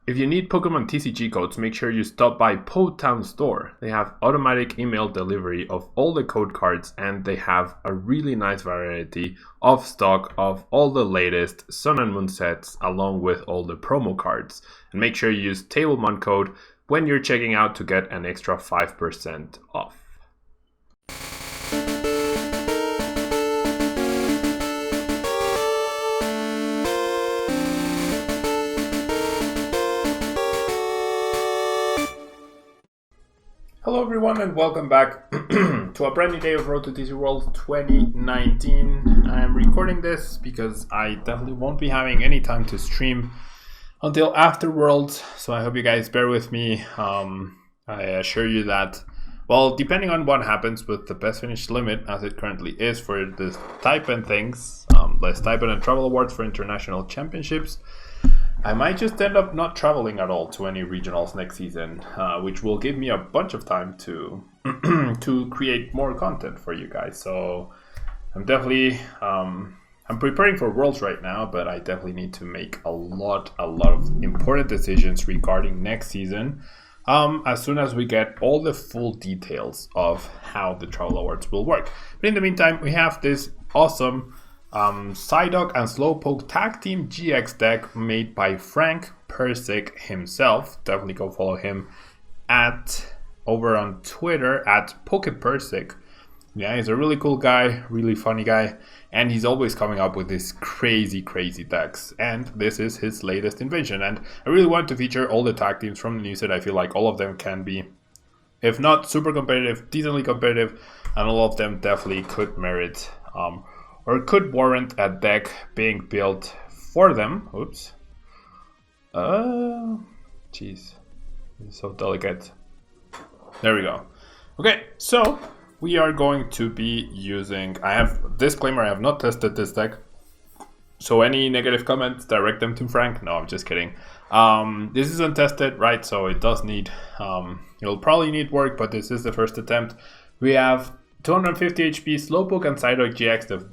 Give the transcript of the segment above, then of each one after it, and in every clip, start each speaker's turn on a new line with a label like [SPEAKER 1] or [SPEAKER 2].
[SPEAKER 1] If you need Pokemon TCG codes, make sure you stop by Town Store. They have automatic email delivery of all the code cards, and they have a really nice variety of stock of all the latest Sun and Moon sets along with all the promo cards. And make sure you use Tablemon code when you're checking out to get an extra 5% off. Hello everyone and welcome back to a brand new day of Road to TCG World 2019. I am recording this because I definitely won't be having any time to stream until after Worlds, so I hope you guys bear with me. I assure you that, well, depending on what happens with the best finish limit as it currently is for this type and things, less type and travel awards for international championships, I might just end up not traveling at all to any regionals next season, which will give me a bunch of time to to create more content for you guys. So I'm definitely I'm preparing for Worlds right now, but I definitely need to make a lot of important decisions regarding next season as soon as we get all the full details of how the travel awards will work. But in the meantime, we have this awesome PSYDUCK and Slowpoke Tag Team GX deck made by Frank Persick himself. Definitely go follow him over on Twitter at PokePersick. Yeah, he's a really cool guy, really funny guy, and he's always coming up with these crazy decks. And this is his latest invention. And I really want to feature all the tag teams from the new set. I feel like all of them can be, if not super competitive, decently competitive, and all of them definitely could merit or could warrant a deck being built for them. Oops. Jeez. It's so delicate. There we go. Okay, so we are going to be using, I have, disclaimer, I have not tested this deck. So any negative comments, direct them to Frank. No, I'm just kidding. This is untested, right? So it does need, it'll probably need work, but this is the first attempt. We have 250 HP Slowpoke and PSYDUCK-GX,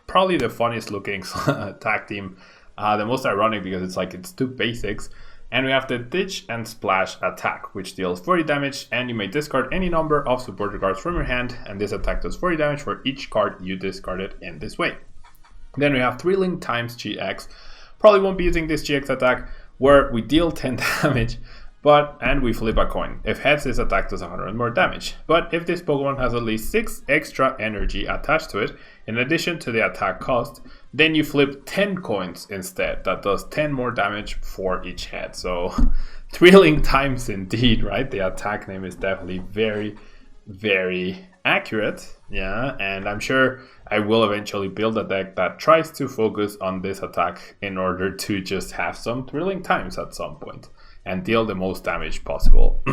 [SPEAKER 1] probably the funniest looking tag team, the most ironic because it's two basics. And we have the Ditch and Splash attack, which deals 40 damage, and you may discard any number of supporter cards from your hand, and this attack does 40 damage for each card you discarded in this way. Then we have Thrilling times GX. Probably won't be using this GX attack, where we deal 10 damage, and we flip a coin. If heads, this attack does 100 more damage. But if this Pokemon has at least 6 extra energy attached to it, in addition to the attack cost, then you flip 10 coins instead. That does 10 more damage for each head. So thrilling times indeed, right? The attack name is definitely very accurate. Yeah, and I'm sure I will eventually build a deck that tries to focus on this attack in order to just have some thrilling times at some point and deal the most damage possible.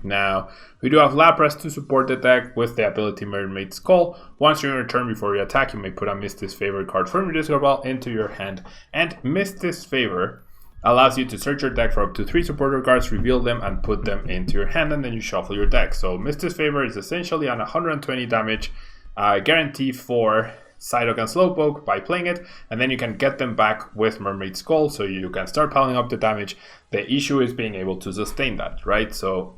[SPEAKER 1] Now, we do have Lapras to support the deck with the ability Mermaid's Call. Once you're in your turn before you attack, you may put a Misty's Favor card from your discard pile into your hand. And Misty's Favor allows you to search your deck for up to 3 supporter cards, reveal them, and put them into your hand, and then you shuffle your deck. So Misty's Favor is essentially an 120 damage guarantee for PSYDUCK and Slowpoke by playing it, and then you can get them back with Mermaid's Call, so you can start piling up the damage. The issue is being able to sustain that, right? So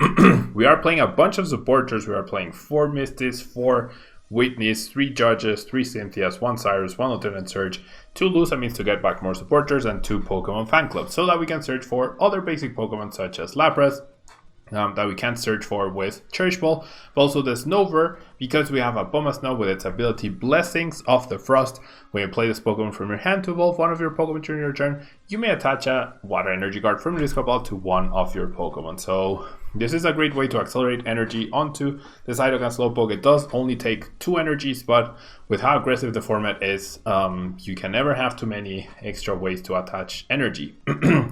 [SPEAKER 1] we are playing a bunch of supporters. We are playing 4 Mistys, 4 Whitneys, 3 Judges, 3 Cynthias, 1 Cyrus, 1 Lieutenant Surge, 2 Lusamines to get back more supporters, and 2 Pokemon Fan Clubs, so that we can search for other basic Pokemon such as Lapras, that we can search for with Cherish Ball, but also the Snover, because we have Abomasnow with its ability Blessings of the Frost. When you play this Pokemon from your hand to evolve one of your Pokemon during your turn, you may attach a Water Energy card from your discard pile to one of your Pokemon. So this is a great way to accelerate energy onto the PSYDUCK and Slowpoke. It does only take 2 energies, but with how aggressive the format is, you can never have too many extra ways to attach energy.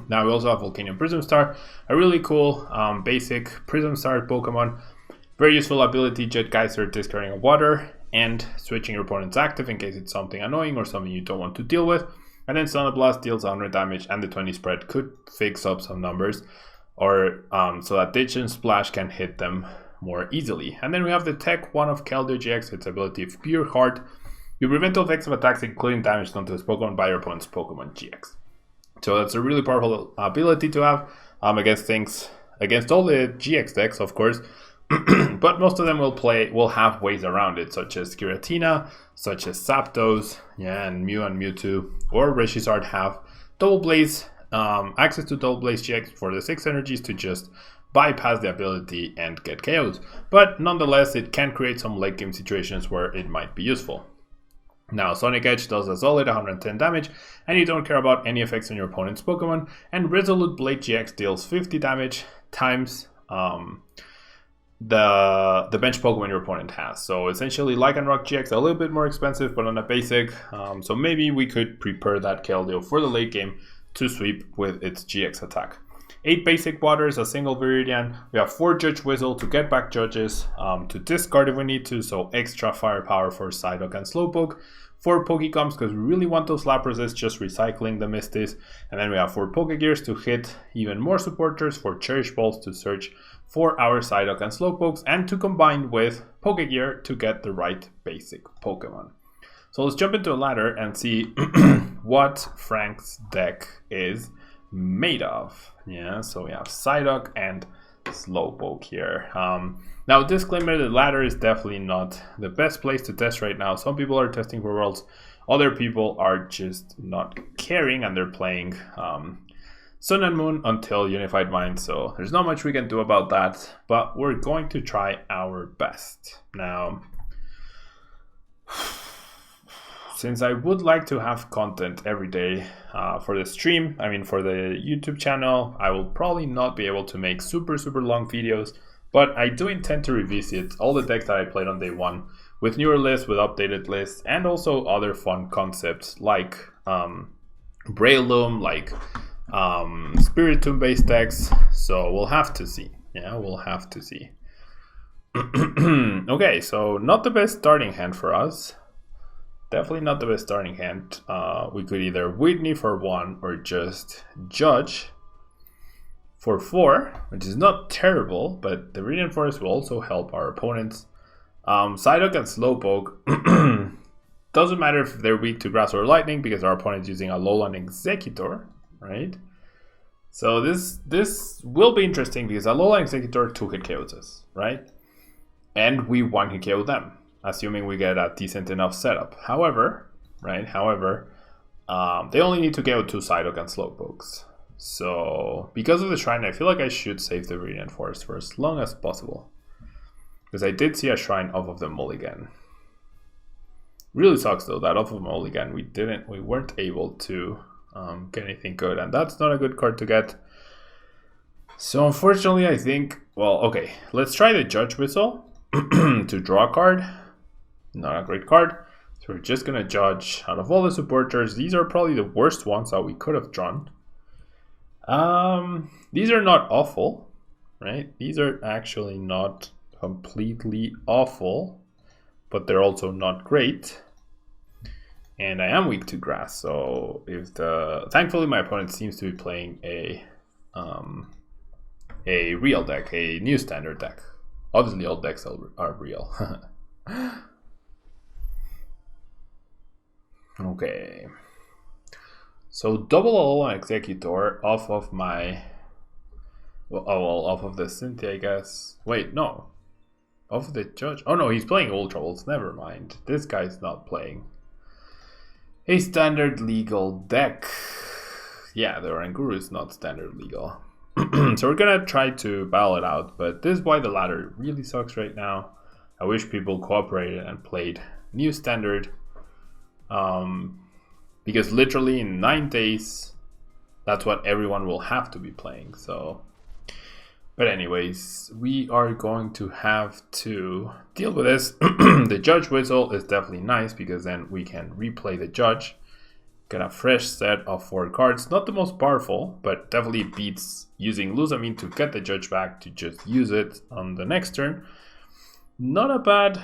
[SPEAKER 1] Now we also have Volcanion Prism Star, a really cool basic Prism Star Pokemon. Very useful ability, Jet Geyser, discarding a water and switching your opponent's active in case it's something annoying or something you don't want to deal with. And then Sun Blast deals 100 damage, and the 20 spread could fix up some numbers, or so that Ditch and Splash can hit them more easily. And then we have the Tech 1 of Keldeo-GX, its ability of Pure Heart. You prevent all effects of attacks, including damage done to this Pokemon by your opponent's Pokemon GX. So that's a really powerful ability to have. against all the GX decks, of course. But most of them will have ways around it, such as Giratina, such as Zapdos, yeah, and Mew and Mewtwo, or Charizard have Double Blaze, access to Double Blaze GX for the 6 energies to just bypass the ability and get KO'd. But nonetheless, it can create some late game situations where it might be useful. Now, Sonic Edge does a solid 110 damage, and you don't care about any effects on your opponent's Pokemon, and Resolute Blade GX deals 50 damage times the bench Pokemon your opponent has. So essentially, Lycanroc GX a little bit more expensive, but on a basic. So maybe we could prepare that Keldeo for the late game to sweep with its GX attack. 8 basic waters, a single Viridian. We have 4 Judge Whistle to get back judges, to discard if we need to, so extra firepower for Psyduck and Slowpoke. 4 Pokécoms because we really want those Laprases, just recycling the Misties. And then we have 4 Pokégears to hit even more supporters, 4 Cherish Balls to search for our Psyduck and Slowpokes, and to combine with Pokégear to get the right basic Pokemon. So let's jump into a ladder and see what Frank's deck is made of. Yeah, so we have Psyduck and Slowpoke here. Now, disclaimer, the ladder is definitely not the best place to test right now. Some people are testing for Worlds, other people are just not caring and they're playing Sun and Moon until Unified Mind, so there's not much we can do about that, but we're going to try our best. Now, since I would like to have content every day for the stream, for the YouTube channel, I will probably not be able to make super long videos, but I do intend to revisit all the decks that I played on day 1 with newer lists, with updated lists, and also other fun concepts like Breloom, like Spiritomb based decks. So we'll have to see. Yeah, we'll have to see. Okay, so not the best starting hand for us. Definitely not the best starting hand. We could either Whitney for 1 or just Judge for 4, which is not terrible, but the Viridian Forest will also help our opponents. Psyduck and Slowpoke doesn't matter if they're weak to Grass or Lightning because our opponent's using a Alolan Executor, right? So this will be interesting because Alolan Executor 2-hit KOs us, right? And we 1-hit KO them, assuming we get a decent enough setup. However, they only need to KO 2 Psyduck and Slowpokes. So because of the Shrine, I feel like I should save the Viridian Forest for as long as possible, because I did see a Shrine off of the Mulligan. Really sucks though that off of Mulligan we weren't able to get anything good, and that's not a good card to get. So unfortunately, I think, well, okay, let's try the Judge Whistle to draw a card. Not a great card. So we're just gonna judge. Out of all the supporters, these are probably the worst ones that we could have drawn. These are not awful, right? These are actually not completely awful, but they're also not great. And I am weak to Grass, so thankfully my opponent seems to be playing a real deck, a new standard deck. Obviously all decks are real. Okay. So double Alolan Executor off of my off of the Cynthia, I guess. Wait, no. Off of the Judge. Oh no, he's playing Ultra Balls, never mind. This guy's not playing a standard legal deck. Yeah, the Oranguru is not standard legal. So we're gonna try to battle it out, but this is why the ladder really sucks right now. I wish people cooperated and played new standard. Because literally in 9 days, that's what everyone will have to be playing. So, but anyways, we are going to have to deal with this. The Judge Whistle is definitely nice because then we can replay the Judge, get a fresh set of 4 cards. Not the most powerful, but definitely beats using Lusamine to get the Judge back to just use it on the next turn. Not a bad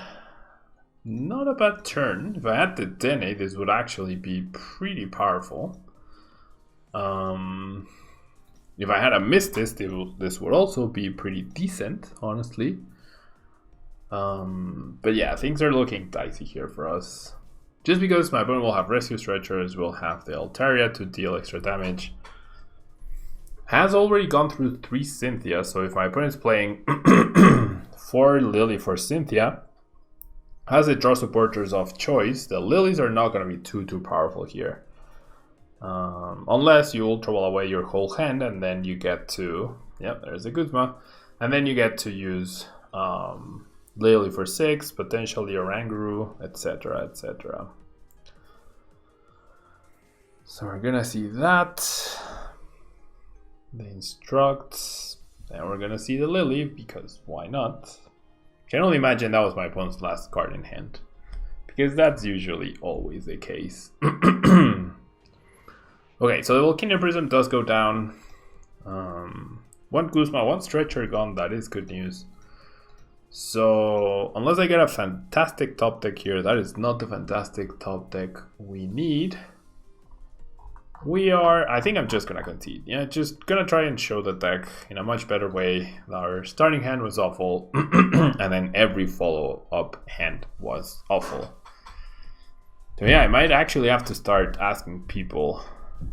[SPEAKER 1] turn. If I had the Dene, this would actually be pretty powerful. If I had a Misty, this would also be pretty decent, honestly. But yeah, things are looking dicey here for us. Just because my opponent will have Rescue Stretchers, will have the Altaria to deal extra damage. has already gone through 3 Cynthia, so if my opponent's playing 4 Lily for Cynthia, has it draw supporters of choice, the Lilies are not going to be too powerful here. Unless you Ultra Ball away your whole hand and then you get to, yep, there's a Guzma, and then you get to use Lily for 6, potentially Oranguru, etc, etc. So we're gonna see that. The instructs, then we're gonna see the Lily, because why not? Can only imagine that was my opponent's last card in hand, because that's usually always the case. Okay, so the Volcanion Prism does go down. 1 Guzma, 1 Stretcher gone, that is good news. So unless I get a fantastic top deck here, that is not the fantastic top deck we need. I think I'm just gonna concede. Yeah, just gonna try and show the deck in a much better way. Our starting hand was awful, and then every follow-up hand was awful. So yeah, I might actually have to start asking people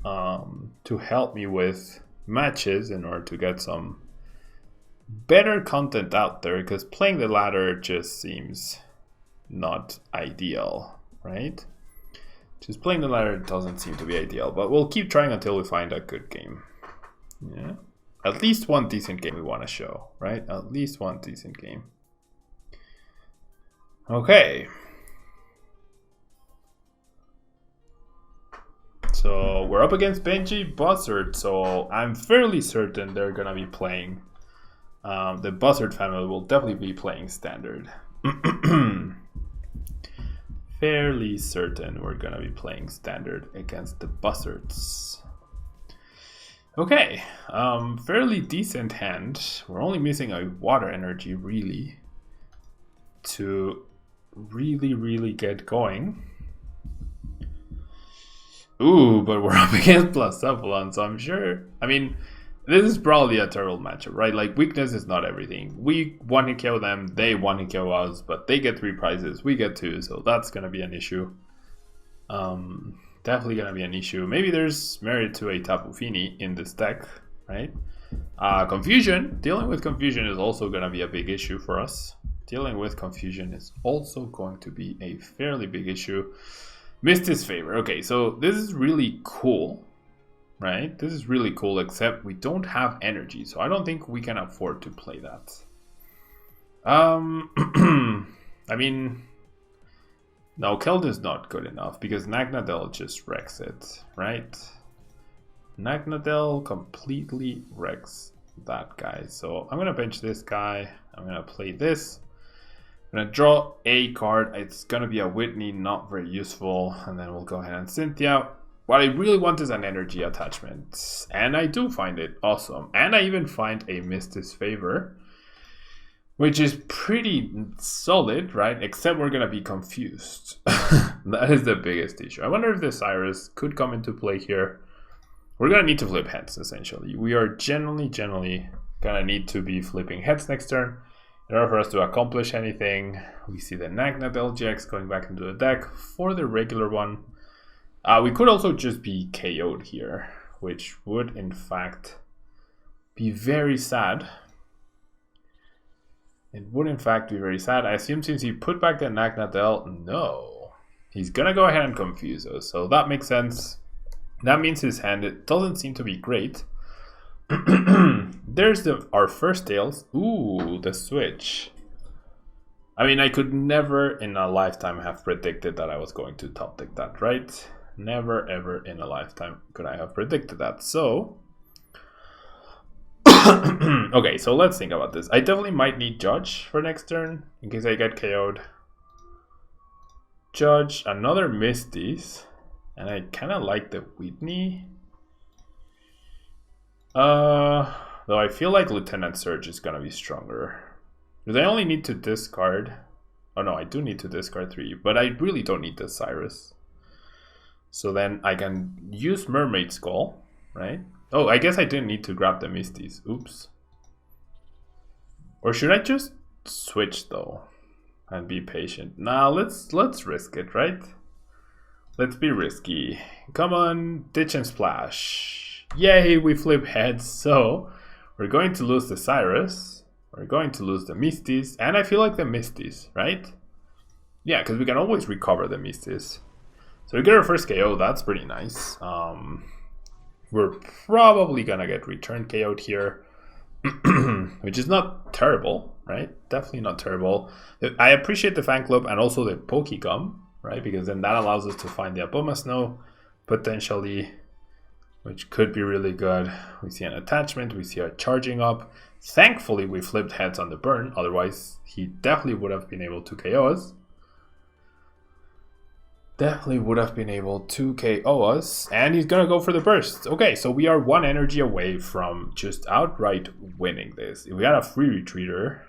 [SPEAKER 1] to help me with matches in order to get some better content out there, because playing the ladder just seems not ideal, right? Just playing the ladder doesn't seem to be ideal, but we'll keep trying until we find a good game. Yeah, at least one decent game we want to show, right? At least one decent game. Okay. So we're up against Benji Buzzard, so I'm fairly certain they're gonna be playing. The Buzzard family will definitely be playing standard. Fairly certain we're gonna be playing standard against the Buzzards. Okay, fairly decent hand. We're only missing a Water Energy really to really get going. Ooh, but we're up against Blacephalon, so I'm sure. I mean, this is probably a terrible matchup, right? Like, weakness is not everything. We want to kill them, they want to kill us, but they get 3 prizes, we get 2, so that's gonna be an issue. Definitely gonna be an issue. Maybe there's merit to a Tapu Fini in this deck, right? Confusion. Dealing with confusion is also gonna be a big issue for us. Dealing with confusion is also going to be a fairly big issue. Misty's Favor. Okay, so this is really cool, right? This is really cool, except we don't have energy, so I don't think we can afford to play that. I mean, no, Keldeo is not good enough because Nagnadel just wrecks it, right? Nagnadel completely wrecks that guy. So I'm gonna bench this guy. I'm gonna play this. I'm gonna draw a card. It's gonna be a Whitney, not very useful. And then we'll go ahead and Cynthia. What I really want is an energy attachment. And I do find it awesome. And I even find a Misty's Favor, which is pretty solid, right? Except we're gonna be confused. That is the biggest issue. I wonder if the Cyrus could come into play here. We're gonna need to flip heads, essentially. We are generally gonna need to be flipping heads next turn. In order for us to accomplish anything, we see the Nagnadel GX going back into the deck for the regular one. We could also just be KO'd here, which would in fact be very sad. It would in fact be very sad. I assume since he put back the Nagnadel, no. He's gonna go ahead and confuse us, so that makes sense. That means his hand, it doesn't seem to be great. There's our first tails. Ooh, the switch. I mean, I could never in a lifetime have predicted that I was going to top deck that, right? Never ever in a lifetime could I have predicted that. So okay, so let's think about this. I definitely might need Judge for next turn in case I get KO'd. Judge, another Misty's, and I kind of like the Whitney. Though I feel like Lieutenant Surge is gonna be stronger. Because I only need to discard. Oh no, I do need to discard 3, but I really don't need the Cyrus. So then I can use Mermaid Skull, right? Oh, I guess I didn't need to grab the Misty's. Oops. Or should I just switch though and be patient? Nah, let's risk it, right? Let's be risky. Come on, Ditch and Splash. Yay, we flip heads. So we're going to lose the Cyrus. We're going to lose the Misties. And I feel like the Misties, right? Yeah, because we can always recover the Misties. So we get our first KO. That's pretty nice. We're probably going to get return KO'd here. Which is not terrible, right? Definitely not terrible. I appreciate the fan club and also the Pokegum, right? Because then that allows us to find the Abomasnow potentially, which could be really good. We see an attachment, we see a charging up. Thankfully, we flipped heads on the burn, otherwise he definitely would have been able to KO us. Definitely would have been able to KO us, and he's gonna go for the burst. Okay, so we are 1 energy away from just outright winning this. We got a free retreater.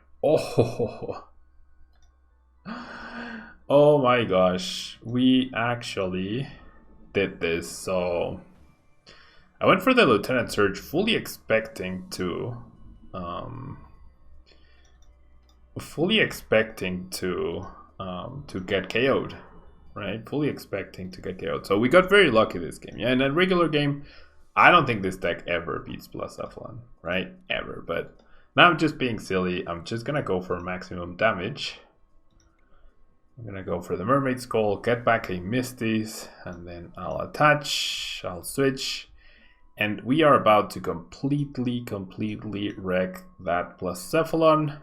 [SPEAKER 1] Oh my gosh, we actually did this. So I went for the Lieutenant Surge, fully expecting to get KO'd. Right, fully expecting to get KO'd. So we got very lucky this game. Yeah, in a regular game, I don't think this deck ever beats Plus F1, right? Ever. But now I'm just being silly. I'm just gonna go for maximum damage. I'm gonna go for the Mermaid Skull, get back a Misty's, and then I'll attach, I'll switch. And we are about to completely wreck that Plus Cephalon.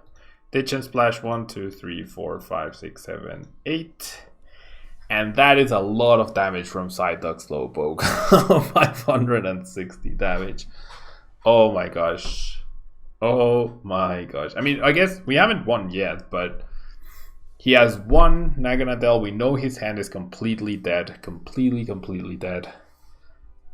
[SPEAKER 1] Ditch and Splash 1, 2, 3, 4, 5, 6, 7, 8. And that is a lot of damage from PSYDUCK Slowpoke. 560 damage. Oh my gosh. Oh my gosh. I mean, I guess we haven't won yet, but he has one Naganadel. We know his hand is completely dead. Completely dead.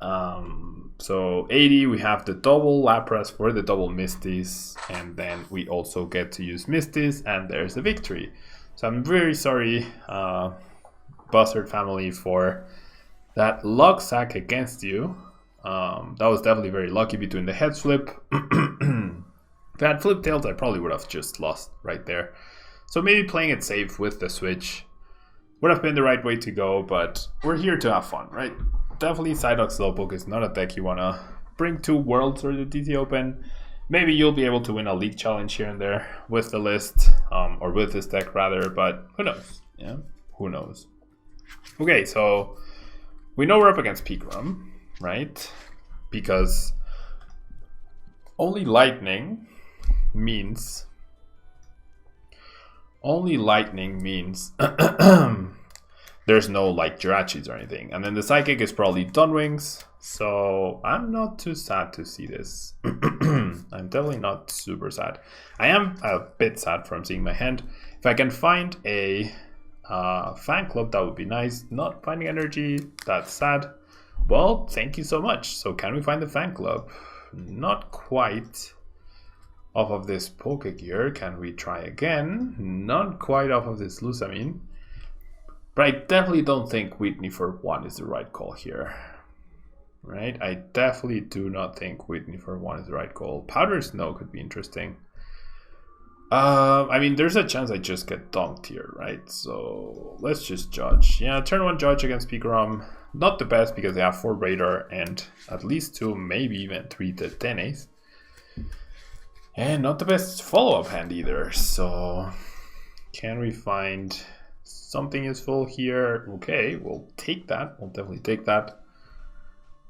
[SPEAKER 1] So 80, we have the double Lapras for the double Misties. And then we also get to use Misties, and there's a victory. So I'm very sorry, Buzzard family, for that luck sack against you. That was definitely very lucky between the heads flip. If I had flip tails, I probably would have just lost right there. So maybe playing it safe with the switch would have been the right way to go, but we're here to have fun, right? Definitely PSYDUCK Slowpoke is not a deck you want to bring to Worlds or the TC Open. Maybe you'll be able to win a league challenge here and there with the list, or with this deck rather, but who knows? Yeah, who knows? Okay, so we know we're up against Pigrum, right? Because only lightning means there's no like Jirachis or anything. And then the Psychic is probably Dunwings, so I'm not too sad to see this. I'm definitely not super sad. I am a bit sad from seeing my hand. If I can find a fan club, that would be nice. Not finding energy, that's sad. Well, thank you so much. So can we find the fan club? Not quite off of this Pokégear. Can we try again? Not quite off of this Lusamine. But I definitely don't think Whitney for 1 is the right call here. Right? I definitely do not think Whitney for 1 is the right call. Powder Snow could be interesting. I mean, there's a chance I just get dunked here, right? So let's just Judge. Yeah, turn 1 Judge against Pigrum. Not the best because they have 4 Radar and at least 2, maybe even 3 Tetenes. And not the best follow-up hand either. So can we find something useful here? Okay, we'll take that. We'll definitely take that.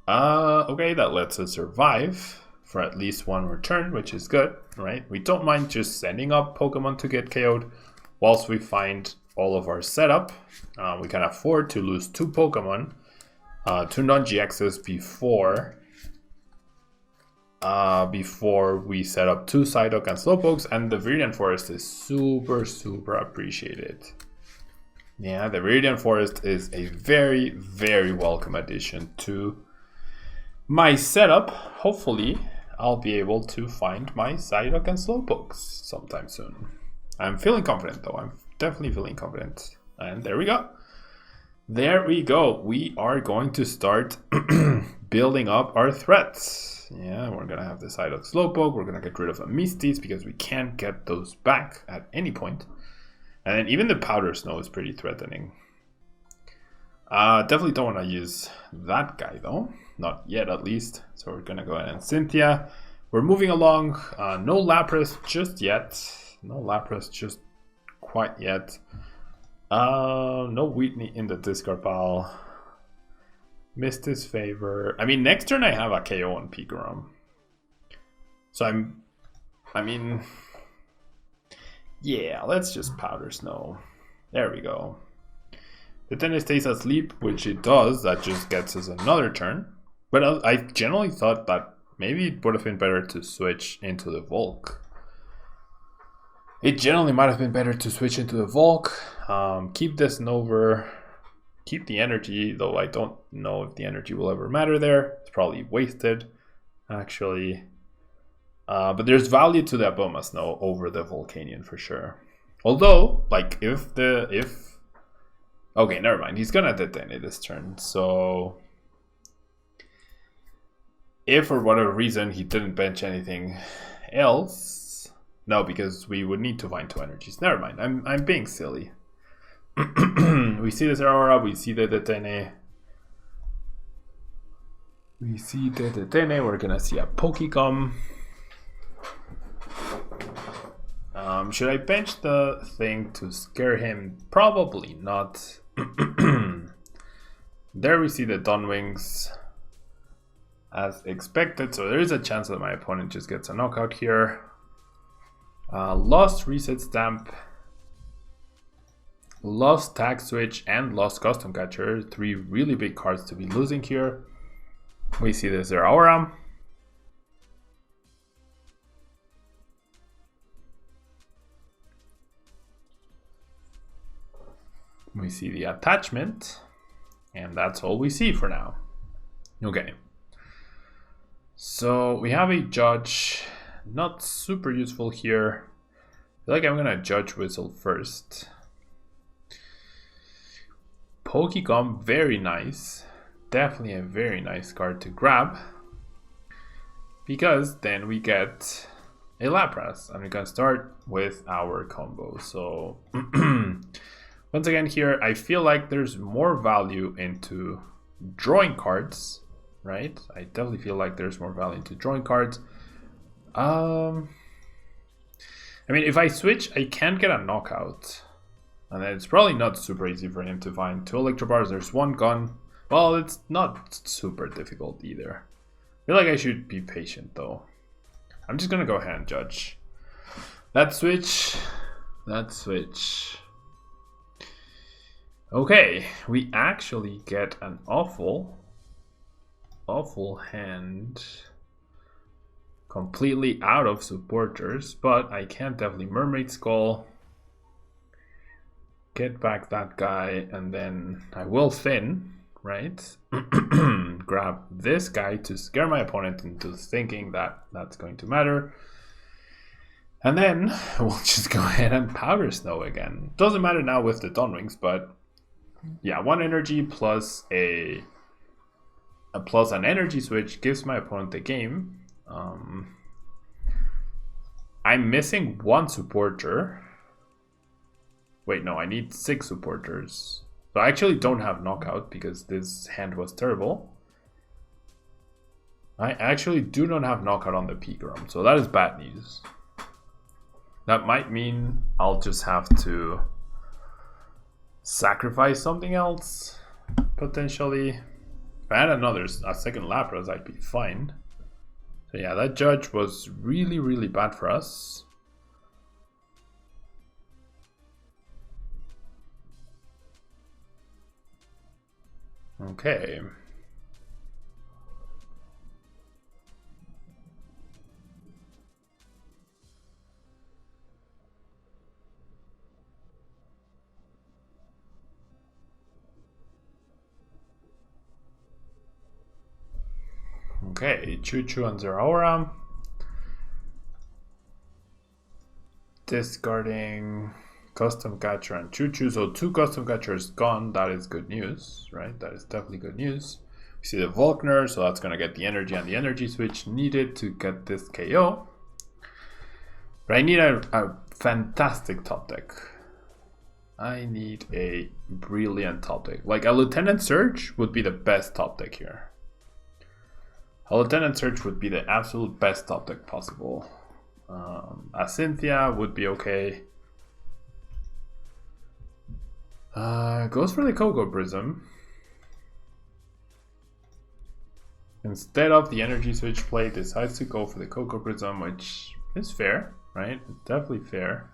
[SPEAKER 1] Okay, that lets us survive for at least 1 return, which is good, right? We don't mind just sending up Pokemon to get KO'd whilst we find all of our setup. We can afford to lose 2 Pokemon, 2 non-GXs before we set up 2 Psyduck and Slowpokes, and the Viridian Forest is super appreciated. Yeah, the Viridian Forest is a very welcome addition to my setup. Hopefully I'll be able to find my Psyduck and Slowpokes sometime soon. I'm feeling confident though. I'm definitely feeling confident. And there we go. There we go. We are going to start building up our threats. Yeah, we're going to have the Psyduck Slowpoke. We're going to get rid of a Misty's because we can't get those back at any point. And then even the Powder Snow is pretty threatening. Definitely don't want to use that guy though. not yet at least. So we're gonna go ahead and Cynthia. We're moving along. No Lapras just yet. No Lapras just quite yet. No Whitney in the discard pile. Misty's favor. I mean, next turn I have a KO on Pikarom. So I mean, yeah, let's just Powder Snow. There we go. The tennis stays asleep, which it does. That just gets us another turn. But I generally thought that maybe it would have been better to switch into the Volk. It generally might have been better to switch into the Volk. Keep this Snover. Keep the energy, though I don't know if the energy will ever matter there. It's probably wasted, actually. But there's value to the Abomasnow over the Volcanion for sure. Although, like, okay, never mind. He's gonna detonate this turn. So if for whatever reason he didn't bench anything else, no, because we would need to find 2 energies. Never mind. I'm being silly. We see this Aurora. We see the detene. We're gonna see a Pokegum. Should I bench the thing to scare him? Probably not. There we see the Dunwings as expected, so there is a chance that my opponent just gets a knockout here. Lost Reset Stamp, lost Tag Switch, and lost Custom Catcher. 3 really big cards to be losing here. We see the Zeraora. We see the attachment, and that's all we see for now. Okay. So we have a Judge, not super useful here. I feel like I'm gonna Judge Whistle first. Pokegum, very nice. Definitely a very nice card to grab. Because then we get a Lapras, and we can start with our combo. So once again here, I feel like there's more value into drawing cards, right? I definitely feel like there's more value into drawing cards. I mean, if I switch, I can get a knockout. And then it's probably not super easy for him to find 2 Electro Bars. There's 1 gun. Well, it's not super difficult either. I feel like I should be patient though. I'm just gonna go ahead and Judge. That switch. Okay, we actually get an awful hand. Completely out of supporters, but I can definitely Mermaid Skull. Get back that guy, and then I will Finn, right? Grab this guy to scare my opponent into thinking that that's going to matter. And then we'll just go ahead and Powder Snow again. Doesn't matter now with the Dunwings, but yeah, 1 energy plus an energy switch gives my opponent the game. I'm missing 1 supporter. Wait, no, I need 6 supporters. So I actually don't have knockout because this hand was terrible. I actually do not have knockout on the Pikarom, so that is bad news. That might mean I'll just have to sacrifice something else, potentially. If I had a second Lapras, I'd be fine. So yeah, that Judge was really, really bad for us. Okay. Okay, Choo-Choo and Zeraora. Discarding Custom Catcher and Choo-Choo. So 2 Custom Catchers gone. That is good news, right? That is definitely good news. We see the Volkner, so that's going to get the energy and the energy switch needed to get this KO. But I need a fantastic top deck. I need a brilliant top deck. Like a Lieutenant Surge would be the best top deck here. A Lieutenant Surge would be the absolute best top deck possible. A Cynthia would be okay. Goes for the Cocoa Prism. Instead of the Energy Switch play, decides to go for the Cocoa Prism, which is fair, right? It's definitely fair.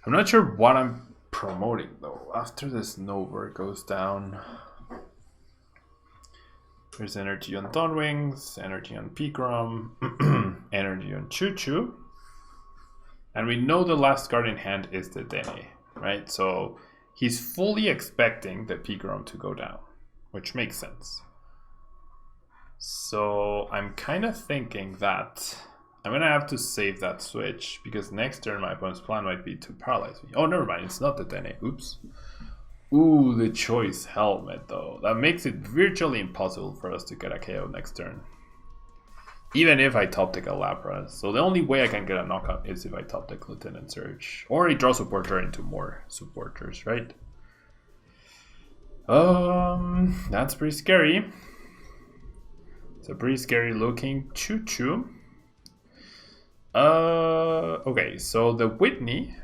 [SPEAKER 1] I'm not sure what I'm promoting though. After this Snover goes down, there's energy on Dawnwings, energy on Pigrom, energy on Choo-Choo. And we know the last card in hand is the Dene, right? So he's fully expecting the Pigrom to go down, which makes sense. So I'm kind of thinking that I'm going to have to save that switch, because next turn my opponent's plan might be to paralyze me. Oh, never mind, it's not the Dene. Oops. Ooh, the Choice Helmet though. That makes it virtually impossible for us to get a KO next turn. Even if I top deck a Lapras. So the only way I can get a knockout is if I top deck Lieutenant Surge. Or I draw Supporter into more Supporters, right? That's pretty scary. It's a pretty scary looking Choo-Choo. Okay, so the Whitney.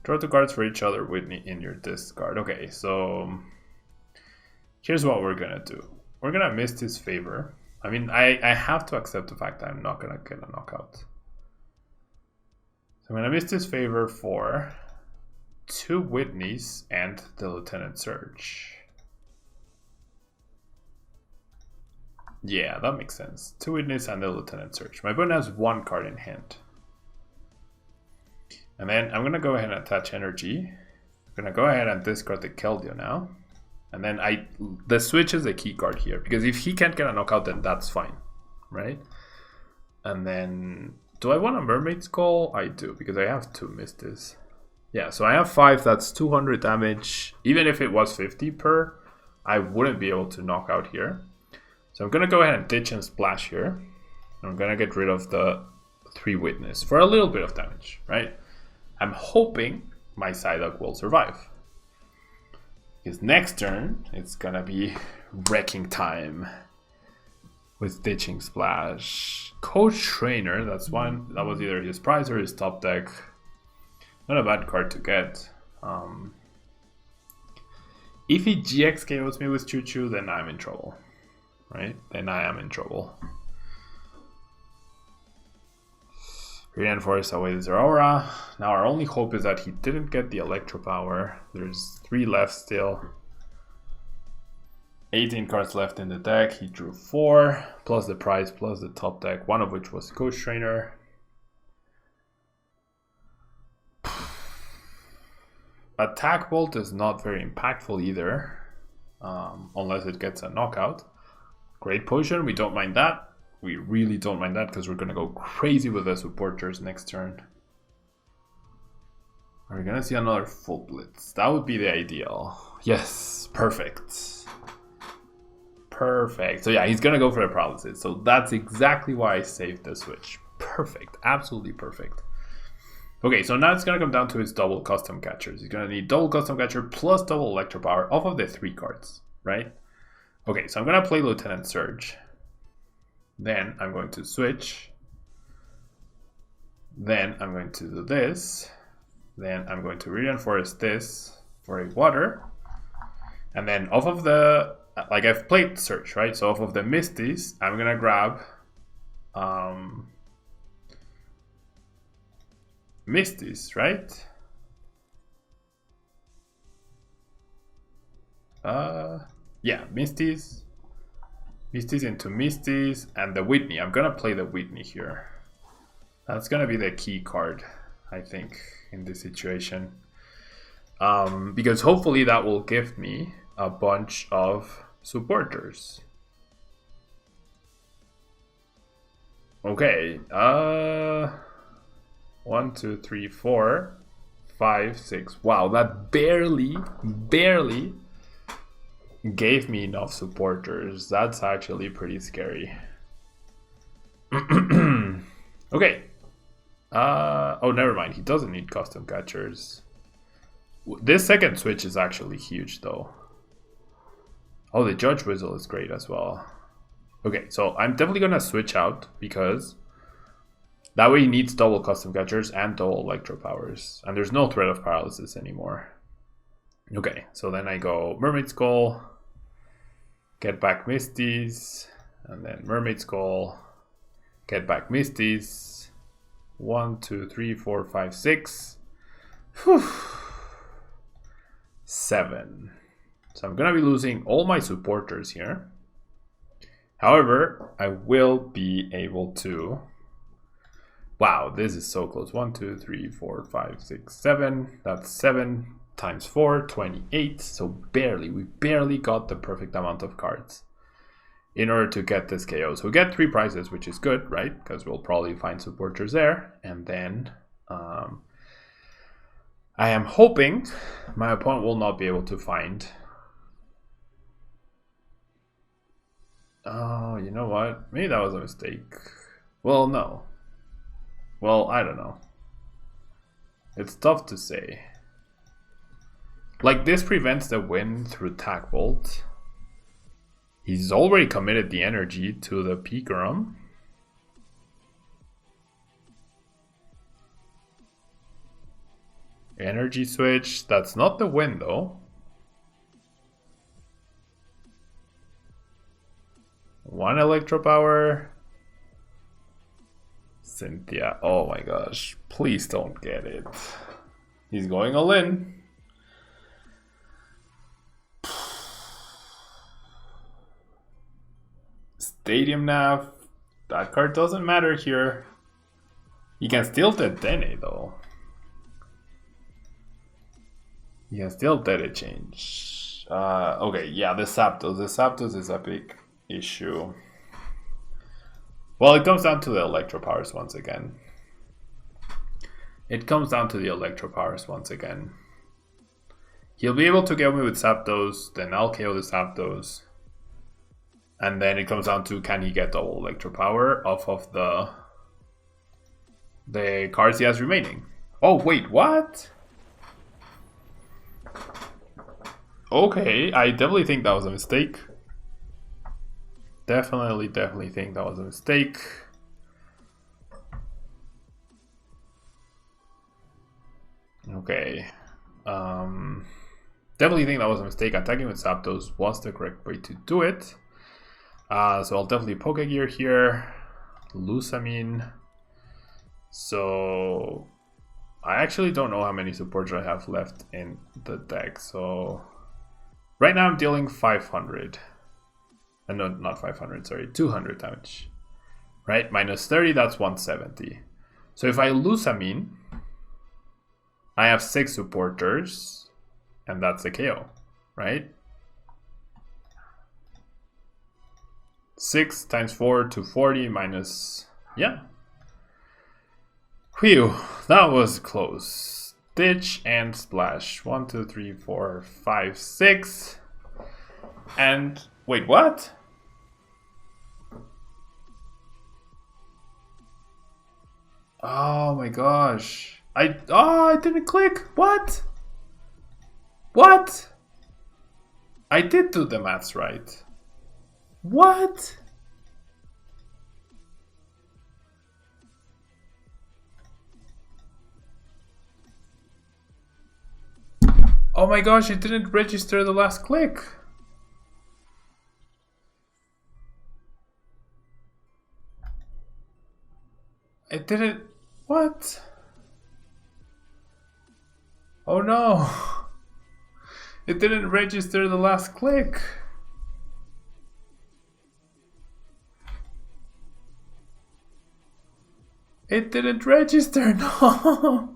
[SPEAKER 1] Draw 2 cards for each other Whitney in your discard. Okay, so here's what we're gonna do. We're gonna Misty's Favor. I mean, I have to accept the fact that I'm not gonna get a knockout. So I'm gonna Misty's Favor for 2 Whitneys and the Lieutenant Surge. Yeah, that makes sense. 2 Whitneys and the Lieutenant Surge. My opponent has 1 card in hand. And then I'm gonna go ahead and attach energy. I'm gonna go ahead and discard the Keldeo now. And then the switch is a key card here, because if he can't get a knockout, then that's fine, right? And then, do I want a Mermaid Skull? I do, because I have 2 Misties. Yeah, so I have 5, that's 200 damage. Even if it was 50 per, I wouldn't be able to knock out here. So I'm gonna go ahead and ditch and splash here. I'm gonna get rid of the 3 Witness for a little bit of damage, right? I'm hoping my Psyduck will survive. Because next turn, it's gonna be wrecking time with ditching splash. Coach Trainer, that's one. That was either his prize or his top deck. Not a bad card to get. If he GX KOs me with Choo-Choo, then I'm in trouble. Right? Then I am in trouble. Viridian Forest awaits their aura. Now our only hope is that he didn't get the Electro Power. There's 3 left still. 18 cards left in the deck. He drew 4, plus the prize, plus the top deck, one of which was Coach Trainer. Attack Bolt is not very impactful either, unless it gets a knockout. Great Potion, we don't mind that. We really don't mind that, because we're going to go crazy with the Supporters next turn. Are we going to see another Full Blitz? That would be the ideal. Yes, perfect. Perfect. So yeah, he's going to go for the Paralysis. So that's exactly why I saved the switch. Perfect. Absolutely perfect. Okay, so now it's going to come down to his double Custom Catchers. He's going to need double Custom Catcher plus double Electro Power off of the 3 cards, right? Okay, so I'm going to play Lieutenant Surge. Then I'm going to switch. Then I'm going to do this. Then I'm going to Viridian Forest this for a water. And then off of the, like I've played Surge, right? So off of the Misties, I'm going to grab Misties, right? Yeah, Misties. Misties into Misties, and the Whitney. I'm gonna play the Whitney here. That's gonna be the key card, I think, in this situation. Because hopefully that will give me a bunch of Supporters. Okay, 1, 2, 3, 4, 5, 6. Wow, that barely gave me enough Supporters. That's actually pretty scary. Okay. Oh, never mind. He doesn't need Custom Catchers. This second switch is actually huge, though. Oh, the Judge Whistle is great as well. Okay, so I'm definitely gonna switch out because that way he needs double custom catchers and double electro powers. And there's no threat of paralysis anymore. Okay, so then I go Mermaid Skull, get back Misties, and then Mermaid Skull, get back Misties. 1, 2, 3, 4, 5, 6. Whew. 7. So I'm gonna be losing all my supporters here. However, I will be able to... Wow, this is so close. 1, 2, 3, 4, 5, 6, 7. That's 7 times 4, 28. So barely, we barely got the perfect amount of cards in order to get this KO. So we get 3 prizes, which is good, right? Because we'll probably find supporters there. And then I am hoping my opponent will not be able to find... Oh, you know what? Maybe that was a mistake. Well, no. Well, I don't know. It's tough to say. Like, this prevents the win through Tack Bolt. He's already committed the energy to the Pikarom. Energy switch. That's not the win, though. One Electro Power. Cynthia. Oh my gosh. Please don't get it. He's going all in. Stadium Nav. That card doesn't matter here. He can still Dedenne though. He can still Dedenne change. Okay, yeah, the Zapdos. The Zapdos is a big issue. Well, it comes down to the Electro Powers once again. It comes down to the Electro Powers once again. He'll be able to get me with Zapdos, then I'll KO the Zapdos. And then it comes down to, can he get double Electro Power off of the cards he has remaining. Oh, wait, what? Okay, I definitely think that was a mistake. Definitely think that was a mistake. Okay. Definitely think that was a mistake. Attacking with Zapdos was the correct way to do it. So I'll definitely Pokégear here. Lusamine. So I actually don't know how many supporters I have left in the deck. So right now I'm dealing 500. No, not 500, sorry, 200 damage. Right? Minus 30, that's 170. So if I Lusamine, I have 6 supporters, and that's a KO, right? 6 times 4 to 40 minus... Yeah. Phew, that was close. Ditch and Splash. 1, 2, 3, 4, 5, 6. And... Wait, what? Oh my gosh. I didn't click. What? What? I did do the maths right. What? Oh my gosh, it didn't register the last click. It didn't... What? Oh no. It didn't register the last click. It didn't register, no.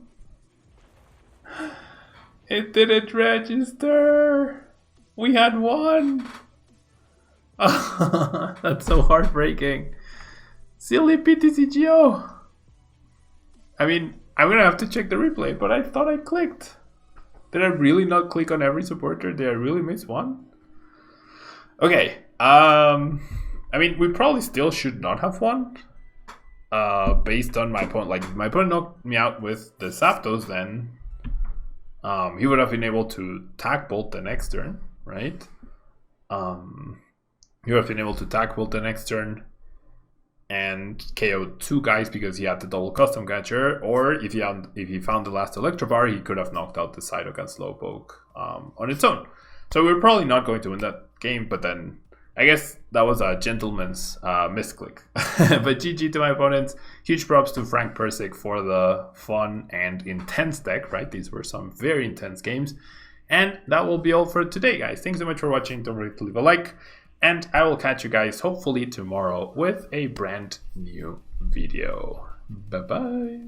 [SPEAKER 1] It didn't register. We had one. That's so heartbreaking. Silly PTCGO. I mean, I'm gonna have to check the replay, but I thought I clicked. Did I really not click on every supporter? Did I really miss one? Okay. I mean, we probably still should not have won. Based on my opponent. Like, if my opponent knocked me out with the Zapdos, then he would have been able to Tack Bolt the next turn, right? You have been able to tackle the next turn and KO 2 guys because he had the double custom catcher, or if he found the last Electro he could have knocked out the PSYDUCK and Slowpoke on its own. So we're probably not going to win that game, but then I guess that was a gentleman's misclick. But GG to my opponents. Huge props to Frank Persick for the fun and intense deck, right? These were some very intense games. And that will be all for today, guys. Thanks so much for watching. Don't forget to leave a like. And I will catch you guys hopefully tomorrow with a brand new video. Bye-bye.